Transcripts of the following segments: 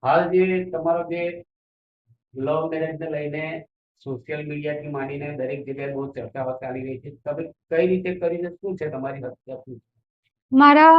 હાલ જે તમારો જે લવ મેરેજ ને લઈને સોશિયલ મીડિયા થી માંડીને દરેક જગ્યાએ બહુ ચર્ચાઓ ચાલી રહી છે. તમે કઈ રીતે કરીને શું છે તમારી હત્યા શું છે? મારા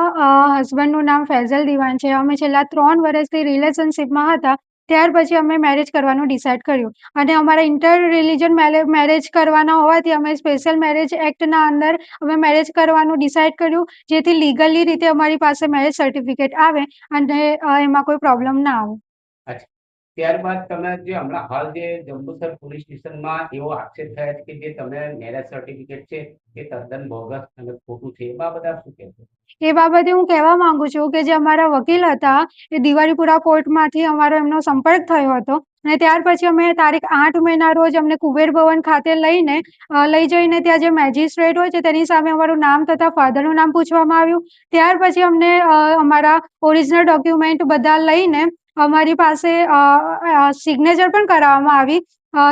હસબન્ડનું નામ ફૈઝલ દીવાન છે. અમે છેલ્લા 3 વર્ષથી રિલેશનશિપમાં હતા. ત્યાર પછી અમે મેરેજ કરવાનું ડિસાઈડ કર્યું અને અમારા ઇન્ટર રિલિજન મેરેજ કરવાના હોવાથી અમે સ્પેશિયલ મેરેજ એક્ટના અંદર અમે મેરેજ કરવાનું ડિસાઈડ કર્યું, જેથી લીગલી રીતે અમારી પાસે મેરેજ સર્ટિફિકેટ આવે અને એમાં કોઈ પ્રોબ્લેમ ના આવે. અચ્છા, ત્યારબાદ તમે જે હમણાં હાલ જે જંબુસર પોલીસ સ્ટેશનમાં એવો આક્ષેપ થયા છે કે જે તમે મેરેજ સર્ટિફિકેટ છે એ તદ્દન બોગસ અને ખોટું છે, એ બાબત આપ શું કહેશો? એ બાબતે હું કહેવા માંગુ છું કે જે અમારા વકીલ હતા એ દિવાળીપુરા કોર્ટમાંથી અમારો એમનો સંપર્ક થયો હતો અને ત્યાર પછી અમે તારીખ 8 મેના રોજ અમને કુબેર ભવન ખાતે લઈ જઈને ત્યાં જે મેજિસ્ટ્રેટ હોય છે તેની સામે અમારું નામ તથા ફાધરનું નામ પૂછવામાં આવ્યું. ત્યાર પછી અમને અમારા ઓરિજિનલ ડોક્યુમેન્ટ બધા લઈને અમારી પાસે સિગ્નેચર પણ કરાવવામાં આવી.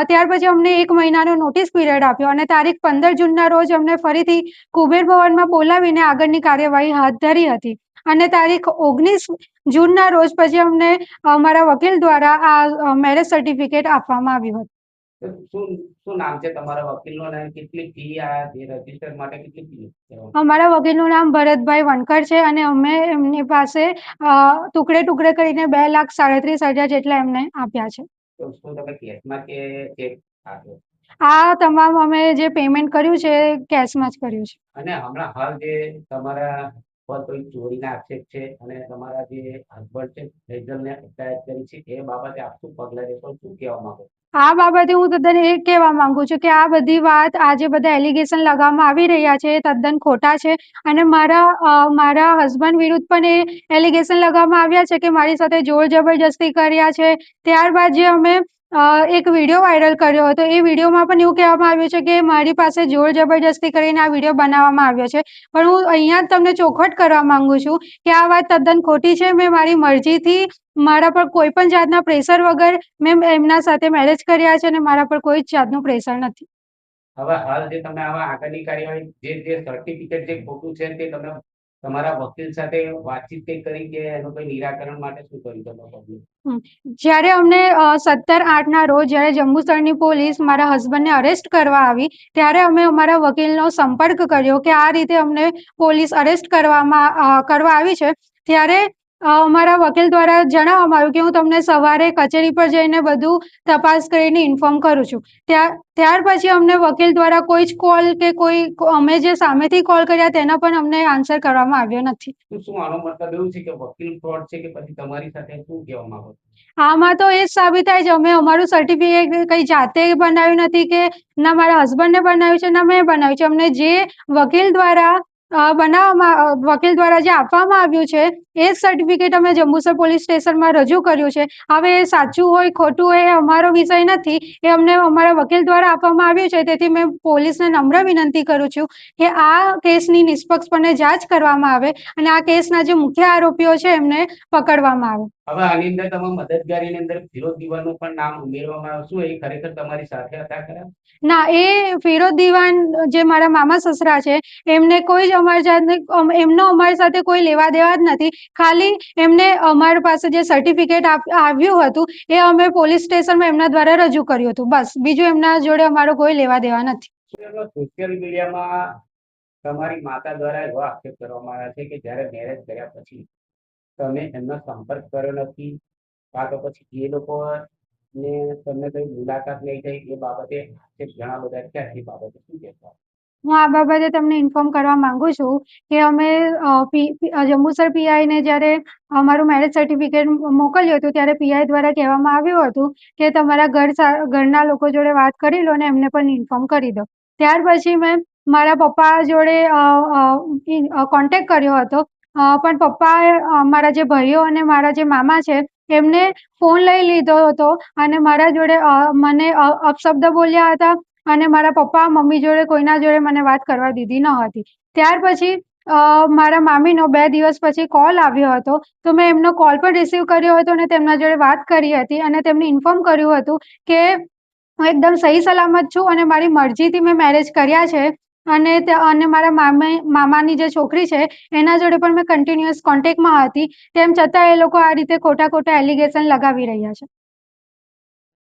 ત્યાર પછી અમને 1 મહિનાનો નોટિસ પીરિયડ આપ્યો અને તારીખ 15 જૂનના રોજ અમને ફરીથી કુબેર ભવનમાં બોલાવીને આગળની કાર્યવાહી હાથ ધરી હતી અને તારીખ 19 જૂનના રોજ પછી અમને અમારા વકીલ દ્વારા આ મેરેજ સર્ટિફિકેટ આપવામાં આવ્યું હતું. તો શું શું નામ છે તમારા વકીલનું અને કેટલી ફી આ જે રજીસ્ટર માટે કેટલી ફી છે? અમારા વકીલનું નામ ભરતભાઈ વણકર છે અને અમે એમની પાસે ટુકડે ટુકડે કરીને 2,37,000 જેટલા એમને આપ્યા છે. તો શું તમે કેશમાં કે ચેક આપો? આ તમામ અમે જે પેમેન્ટ કર્યું છે કેશમાં જ કર્યું છે. અને હમણાં હાલ જે તમારા પર કોઈ ચોરીના આક્ષેપ છે અને તમારા જે હસબન્ડ છે ફૈઝલને અટકાયત કરી છે, એ બાબતે આપ શું પગલાં લેશો, શું કહેવા માંગો? આ બાબતે હું તદ્દન એ કહેવા માંગુ છું કે આ બધી વાત આજે બધા એલિગેશન લગાવવામાં આવી રહ્યા છે એ તદ્દન ખોટા છે અને મારા હસબન્ડ વિરુદ્ધ પણ એ એલિગેશન લગાવવામાં આવ્યા છે કે મારી સાથે જોર જબરજસ્તી કર્યા છે. ત્યારબાદ જે અમે એક વિડીયો વાયરલ કર્યો હતો એ વિડીયોમાં પણ એવું કહેવામાં આવ્યું છે કે મારી પાસે જોર જબરજસ્તી કરીને આ વિડીયો બનાવવામાં આવ્યો છે. પણ હું અહીંયા જ તમને ચોખવટ કરવા માંગુ છું કે આ વાત તદ્દન ખોટી છે. મેં મારી મરજીથી મારા પર કોઈ પણ જાતના પ્રેશર વગર મેં એમના સાથે મેરેજ કર્યા છે અને મારા પર કોઈ જ જાતનું પ્રેશર નથી. હવે હાલ જે તમે આવા આગળની કાર્યવાહી જે સર્ટિફિકેટ જે ખોટું છે તે તમે તમારા વકીલ સાથે વાતચીત કરી કે એનું કોઈ નિરાકરણ માટે શું કર્યું તમે પગલું? જ્યારે અમને 17/8ના રોજ જ્યારે જંબુસરની પોલીસ મારા હસબન્ડને અરેસ્ટ કરવા આવી ત્યારે અમે અમારા વકીલનો સંપર્ક કર્યો કે આ રીતે અમને પોલીસ અરેસ્ટ કરવા આવી છે. ત્યારે અમારા વકીલ દ્વારા જણાવવામાં આવ્યું કે હું તમને સવારે કચેરી પર જઈને બધું તપાસ કરીને ઇન્ફોર્મ કરું છું. ત્યાર પછી અમને વકીલ દ્વારા કોઈ જ કોલ કે અમે જે સામેથી કોલ કર્યા તેના પણ અમને આન્સર કરવામાં આવ્યો નથી. શું આનો મતલબ એવું છે કે વકીલ ફ્રોડ છે કે પછી તમારી સાથે શું કહેવા માંગો છો? આમાં તો એ જ સાબિત થાય છે અમે અમારું સર્ટિફિકેટ કઈ જાતે બનાવ્યું નથી કે ના મારા હસબન્ડને બનાવ્યું છે ના મેં બનાવ્યું છે. અમને જે વકીલ દ્વારા વકીલ દ્વારા જે આપવામાં આવ્યું છે એ જ સર્ટિફિકેટ અમે જંબુસર પોલીસ સ્ટેશનમાં રજૂ કર્યું છે. હવે એ સાચું હોય ખોટું હોય એ અમારો વિષય નથી, એ અમને અમારા વકીલ દ્વારા આપવામાં આવ્યું છે. તેથી મેં પોલીસને નમ્ર વિનંતી કરું છું કે આ કેસની નિષ્પક્ષપણે જાંચ કરવામાં આવે અને આ કેસના જે મુખ્ય આરોપીઓ છે એમને પકડવામાં આવે. હવે આની અંદર તમે મદદગારીની અંદર ફિરોઝ દીવાનું પણ નામ ઉમેરવામાં આવશે, એ ખરેખર તમારી સાથે હતા ખરા? ના, એ ફિરોઝ દીવાન જે મારા મામા સસરા છે એમને કોઈ જ એમનો અમારી સાથે કોઈ લેવા દેવા જ નથી. ખાલી એમને અમારી પાસે જે સર્ટિફિકેટ આવ્યું હતું એ અમે પોલીસ સ્ટેશનમાં એમના દ્વારા રજૂ કર્યું હતું, બસ. બીજું એમના જોડે અમારો કોઈ લેવા દેવા નથી. સોશિયલ મીડિયામાં તમારી માતા દ્વારા એવો આક્ષેપ કરવામાં આવ્યા છે કે જ્યારે મેરેજ કર્યા પછી તમે એમનો સંપર્ક કર્યો નથી, કાં તો પછી એ લોકો ને તમને કઈ મુલાકાત નહીં થઈ, એ બાબતે આક્ષેપ ઘણા બધા છે. એ બાબતે શું કહેશો? હું આ બાબતે તમને ઇન્ફોર્મ કરવા માંગુ છું કે અમે જંબુસર પીઆઈને જ્યારે અમારું મેરેજ સર્ટિફિકેટ મોકલ્યું હતું ત્યારે પીઆઈ દ્વારા કહેવામાં આવ્યું હતું કે તમારા ઘરના લોકો જોડે વાત કરી લો અને એમને પણ ઇન્ફોર્મ કરી દો. ત્યાર પછી મેં મારા પપ્પા જોડે કોન્ટેક્ટ કર્યો હતો, પણ પપ્પાએ મારા જે ભાઈઓ અને મારા જે મામા છે એમને ફોન લઈ લીધો હતો અને મારા જોડે મને અપશબ્દ બોલ્યા હતા અને મારા પપ્પા મમ્મી જોડે કોઈના જોડે મને વાત કરવા દીધી ન હતી. ત્યાર પછી મારા મામીનો 2 દિવસ પછી કોલ આવ્યો હતો, તો મેં એમનો કોલ પણ રિસીવ કર્યો હતો અને તેમના જોડે વાત કરી હતી અને તેમને ઇન્ફોર્મ કર્યું હતું કે હું એકદમ સહી સલામત છું અને મારી મરજીથી મેં મેરેજ કર્યા છે અને મારા મામાની જે છોકરી છે એના જોડે પણ મેં કન્ટિન્યુઅસ કોન્ટેક્ટમાં હતી. તેમ છતાં એ લોકો આ રીતે ખોટા ખોટા એલિગેશન લગાવી રહ્યા છે.